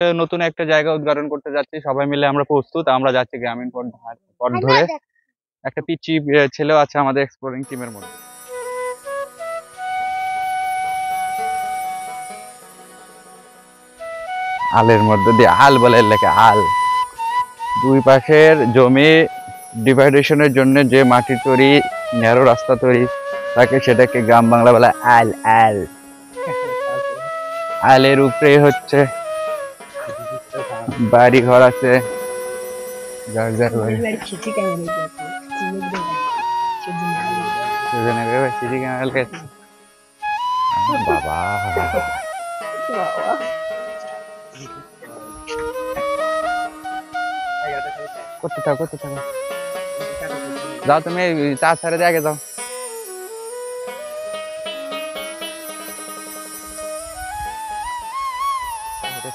নতুন একটা জায়গা উদ্ঘাটন করতে যাচ্ছি, সবাই মিলে আমরা প্রস্তুত। আমরা যাচ্ছি গ্রামীণ পথ পথ ধরে। একটা পিচ্চি ছেলেও আছে আমাদের এক্সপ্লোরিং টিমের মধ্যে। আলের মধ্যে দিয়ে আল বলে লেখা আল। দুই পাশের জমি ডিভাইডেশনের জন্য যে মাটির তৈরি ন্যারো রাস্তা তৈরি থাকে সেটাকে গ্রাম বাংলা বলে আল। আল আলের উপরে হচ্ছে বাড়ি ঘর আছে, যার যার বাড়ি। বাবা করতে থাকো করতে থাকো, যাও তুমি চার সাড়ে দিয়ে আগে যাও।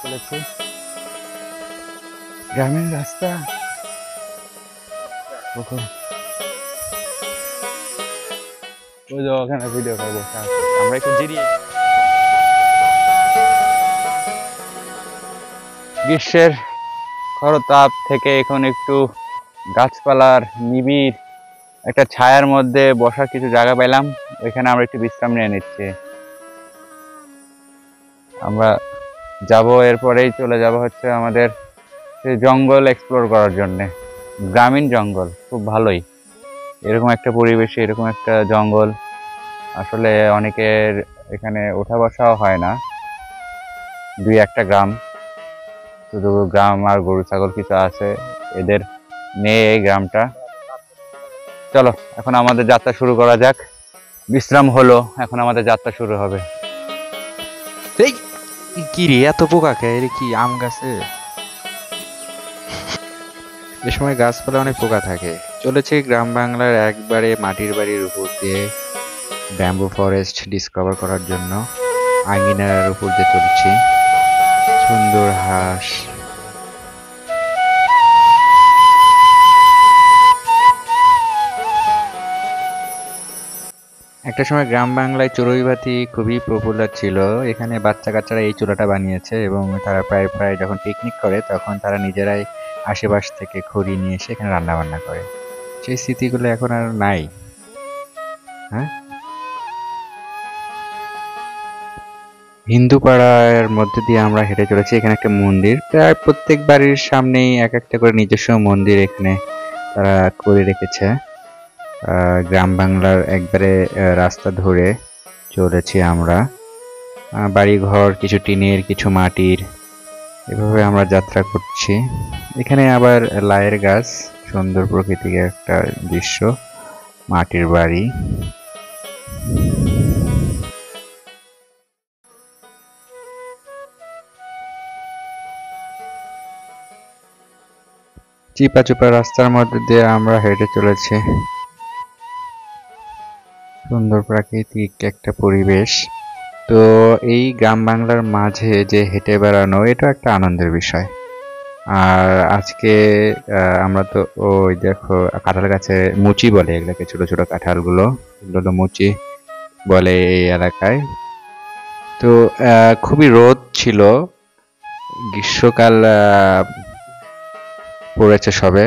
চলেছি গ্রামীণ রাস্তা। ওই যে ওখানে ভিডিও করবো, আমরা একটু জিরিয়ে। গ্রীষ্মের খরতাপ থেকে এখন একটু গাছপালার নিবিড় একটা ছায়ার মধ্যে বসার কিছু জায়গা পেলাম, ওইখানে আমরা একটু বিশ্রাম নিয়ে নিচ্ছি। আমরা যাব, এরপরেই চলে যাব হচ্ছে আমাদের সেই জঙ্গল এক্সপ্লোর করার জন্যে। গ্রামীণ জঙ্গল খুব ভালোই, এরকম একটা পরিবেশে এরকম একটা জঙ্গল আসলে অনেকের এখানে ওঠা বসাও হয় না। দুই একটা গ্রাম, শুধু গ্রাম আর গরু ছাগল কিছু আছে, এদের নিয়ে এই গ্রামটা। চলো এখন আমাদের যাত্রা শুরু করা যাক। বিশ্রাম হলো, এখন আমাদের যাত্রা শুরু হবে। কি রে, এত পোকা খায় রে? কি আম গাছে এ সময় গাছপালা অনেক পোকা থাকে। চলেছে গ্রাম বাংলার একবারে মাটির বাড়ির উপর দিয়ে ব্যাম্বু ফরেস্ট ডিসকভার করার জন্য। আঙ্গিনার উপর দিয়ে চলছি, সুন্দর হাঁস। একটা সময় গ্রাম বাংলায় চড়ুইভাতি খুবই পপুলার ছিল। এখানে বাচ্চা কাচ্চারা এই চুলাটা বানিয়েছে এবং তারা প্রায় প্রায় যখন পিকনিক করে তখন তারা নিজেরাই আশেপাশ থেকে খড়ি নিয়ে এসে এখানে রান্না বান্না করে। সেই স্মৃতিগুলো এখন আর নাই। হ্যাঁ, হিন্দু পাড়ার মধ্যে দিয়ে আমরা হেঁটে চলেছি। এখানে একটা মন্দির, প্রায় প্রত্যেক বাড়ির সামনেই এক একটা করে নিজস্ব মন্দির এখানে তারা করে রেখেছে। গ্রাম বাংলার একবারে রাস্তা ধরে চলেছি আমরা। বাড়ি ঘর কিছু টিনের কিছু মাটির, এভাবে আমরা যাত্রা করছি। এখানে আবার লায়ের গাছ, সুন্দর প্রকৃতির একটা দৃশ্য, মাটির বাড়ি। চিপা চিপা রাস্তার মধ্যে দিয়ে আমরা হেঁটে চলেছি। সুন্দর প্রাকৃতিক একটা পরিবেশ। তো এই গ্রাম বাংলার মাঝে যে হেঁটে বেড়ানো, এটা একটা আনন্দের বিষয়। আর আজকে আমরা তো ওই দেখো কাঁঠাল গাছে মুচি বলে এগুলোকে, ছোট ছোট কাঁঠালগুলো, এগুলো তো মুচি বলে এই এলাকায়। তো খুবই রোদ ছিল, গ্রীষ্মকাল পড়েছে সবে,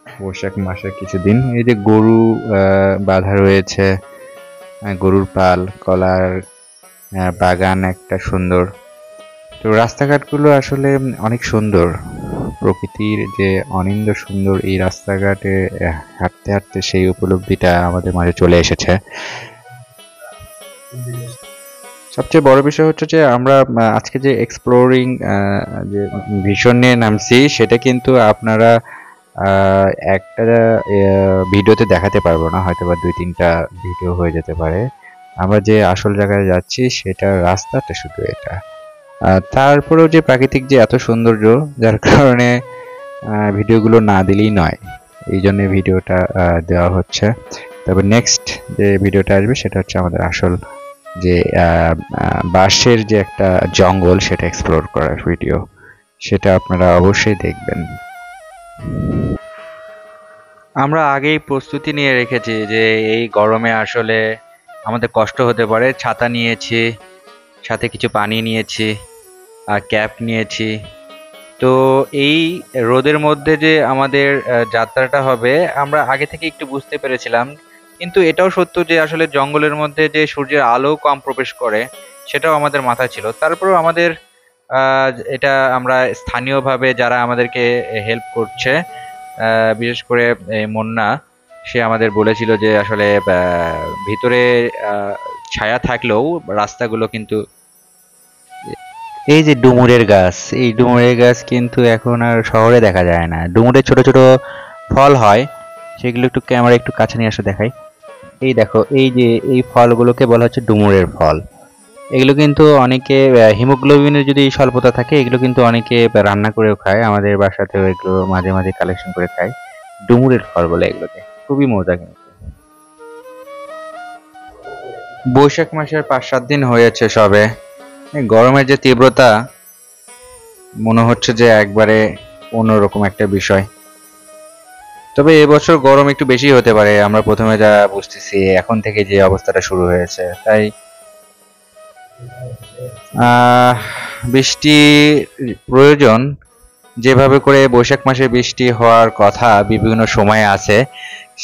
বৈশাখ মাসের কিছুদিন। এই যে গরু বাঁধা রয়েছে, গরুর পাল, কলার বাগান একটা সুন্দর। তো রাস্তাঘাটগুলো আসলে অনেক সুন্দর, প্রকৃতির যে অনিন্দ্য সুন্দর এই রাস্তাঘাটে হাঁটতে হাঁটতে সেই উপলব্ধিটা আমাদের মাঝে চলে এসেছে। সবচেয়ে বড় বিষয় হচ্ছে যে আমরা আজকে যে এক্সপ্লোরিং যে ভিশন নিয়ে নামছি, সেটা কিন্তু আপনারা একটা ভিডিওতে দেখাতে পারবো না, হয়তো বা 2-3টা ভিডিও হয়ে যেতে পারে। আমরা যে আসল জায়গায় যাচ্ছি সেটা রাস্তাটা শুধু এটা। তারপরেও যে প্রাকৃতিক যে এত সৌন্দর্য, যার কারণে ভিডিওগুলো না দিলেই নয়, এই জন্য ভিডিওটা দেওয়া হচ্ছে। তবে নেক্সট যে ভিডিওটা আসবে সেটা হচ্ছে আমাদের আসল যে বাঁশের যে একটা জঙ্গল, সেটা এক্সপ্লোর করার ভিডিও, সেটা আপনারা অবশ্যই দেখবেন। আমরা আগেই প্রস্তুতি নিয়ে রেখেছি যে এই গরমে আসলে আমাদের কষ্ট হতে পারে। ছাতা নিয়েছি, সাথে কিছু পানি নিয়েছি। ক্যাপ নিয়েছি। তো এই রোদের মধ্যে যে আমাদের যাত্রাটা হবে আমরা আগে থেকে একটু বুঝতে পেরেছিলাম, কিন্তু এটাও সত্য যে আসলে জঙ্গলের মধ্যে যে সূর্যের আলো কম প্রবেশ করে সেটাও আমাদের মাথায় ছিল। তারপরেও আমাদের এটা আমরা স্থানীয়ভাবে যারা আমাদেরকে হেল্প করছে, বিশেষ করে মুন্না, সে আমাদের বলেছিল যে আসলে ভিতরে ছায়া থাকলেও রাস্তাগুলো কিন্তু, এই যে ডুমুরের গাছ, এই ডুমুরের গাছ কিন্তু এখন আর শহরে দেখা যায় না। ডুমুরের ছোট ছোট ফল হয়, সেগুলো একটু ক্যামেরা একটু কাছে নিয়ে আসো দেখাই। এই দেখো, এই যে এই ফলগুলোকে বলা হচ্ছে ডুমুরের ফল। এগুলো কিন্তু অনেকে হিমোগ্লোবিনের যদি স্বল্পতা থাকে এগুলো কিন্তু অনেকে রান্না করেও খায়, আমাদের বাসাতেও এগুলো মাঝে মাঝে কালেকশন করে খায়। ডুমুরের ফল বলে এগুলোকে, খুবই মজা কিন্তু। বৈশাখ মাসের 5-7 দিন হয়েছে সবে। এই গরমের যে তীব্রতা, মনে হচ্ছে যে একবারে অন্যরকম একটা বিষয়। তবে এবছর গরম একটু বেশি হতে পারে, আমরা প্রথমে যা বুঝতেছি এখন থেকে যে অবস্থাটা শুরু হয়েছে, তাই বৃষ্টি প্রয়োজন। যেভাবে করে বৈশাখ মাসে বৃষ্টি হওয়ার কথা বিভিন্ন সময়ে আছে,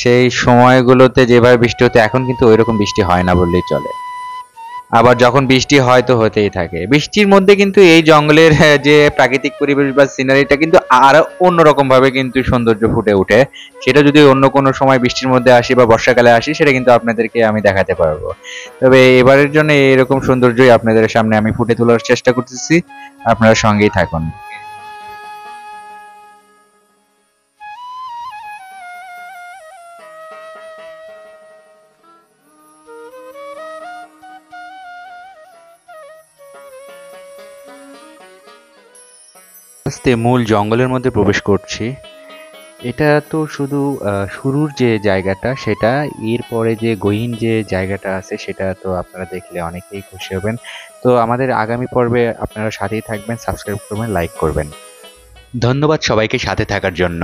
সেই সময়গুলোতে যেভাবে বৃষ্টি হতো এখন কিন্তু ওইরকম বৃষ্টি হয় না বললেই চলে। আবার যখন বৃষ্টি হয় তো হতেই থাকে। বৃষ্টির মধ্যে কিন্তু এই জঙ্গলের যে প্রাকৃতিক পরিবেশ বা সিনারিটা কিন্তু আরো অন্যরকম ভাবে কিন্তু সৌন্দর্য ফুটে ওঠে। সেটা যদি অন্য কোনো সময় বৃষ্টির মধ্যে আসি বা বর্ষাকালে আসি, সেটা কিন্তু আপনাদেরকে আমি দেখাতে পারবো। তবে এবারের জন্য এরকম সৌন্দর্যই আপনাদের সামনে আমি ফুটে তোলার চেষ্টা করতেছি। আপনারা সঙ্গেই থাকুন। আস্তে মূল জঙ্গলের মধ্যে প্রবেশ করছি। এটা তো শুধু শুরুর যে জায়গাটা সেটা, এরপরে যে গহীন যে জায়গাটা আছে সেটা তো আপনারা দেখলে অনেকেই খুশি হবেন। তো আমাদের আগামী পর্বে আপনারা সাথেই থাকবেন, সাবস্ক্রাইব করবেন, লাইক করবেন। ধন্যবাদ সবাইকে সাথে থাকার জন্য।